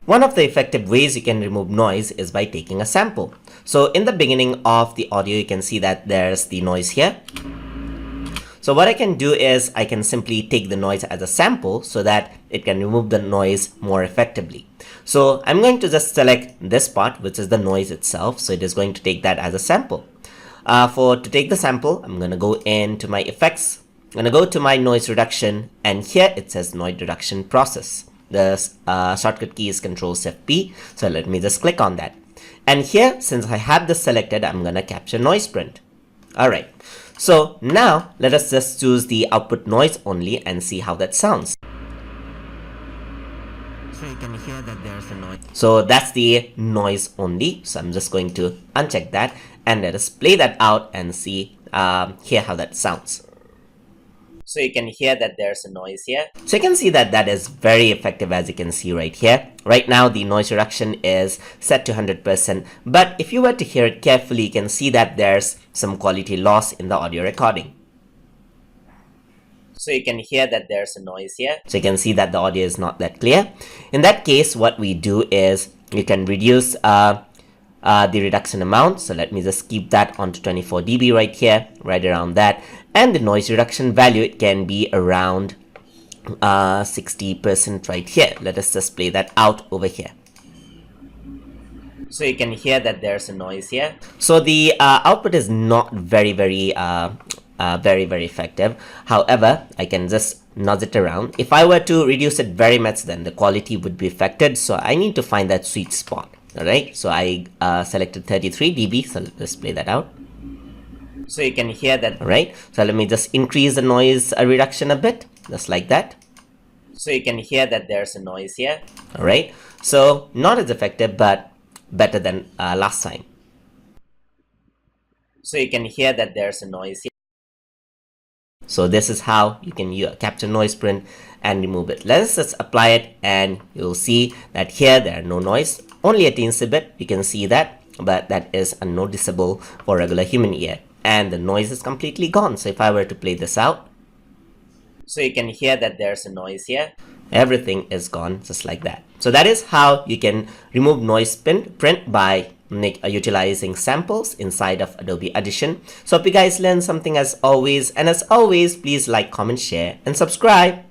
One of the effective ways you can remove noise is by taking a sample. So in the beginning of the audio, you can see that there's the noise here. So what I can do is I can simply take the noise as a sample so that it can remove the noise more effectively. So I'm going to just select this part, which is the noise itself. So it is going to take that as a sample. To take the sample, I'm going to go into my effects. I'm going to go to my noise reduction, and here it says noise reduction process. The shortcut key is Ctrl+Shift+P. So let me just click on that. And here, since I have this selected, I'm going to capture noise print. Alright, so now let us just choose the output noise only and see how that sounds. So you can hear that there's a noise. So that's the noise only. So I'm just going to uncheck that and let us play that out and see, hear how that sounds. So you can hear that there's a noise here. So you can see that that is very effective, as you can see right here. Right now the noise reduction is set to 100%, but if you were to hear it carefully, you can see that there's some quality loss in the audio recording. So you can hear that there's a noise here. So you can see that the audio is not that clear. In that case, what we do is you can reduce the reduction amount. So let me just keep that onto 24 dB right here, right around that. And the noise reduction value, it can be around 60% right here. Let us just play that out over here. So you can hear that there's a noise here. So the output is not very effective. However, I can just nudge it around. If I were to reduce it very much, then the quality would be affected. So I need to find that sweet spot. Alright, so I selected 33 dB. So let's play that out. So you can hear that. Alright, so let me just increase the noise reduction a bit, just like that. So you can hear that there's a noise here. Alright, so not as effective, but better than last time. So you can hear that there's a noise here. So this is how you can capture noise print and remove it. Let's just apply it, and you'll see that here there are no noise, only a teensy bit. You can see that, but that is unnoticeable for regular human ear, and the noise is completely gone. So if I were to play this out, so you can hear that there's a noise here. Everything is gone just like that. So that is how you can remove noise print by utilizing samples inside of Adobe Audition. So hope you guys learned something as always, and as always, please like, comment, share, and subscribe.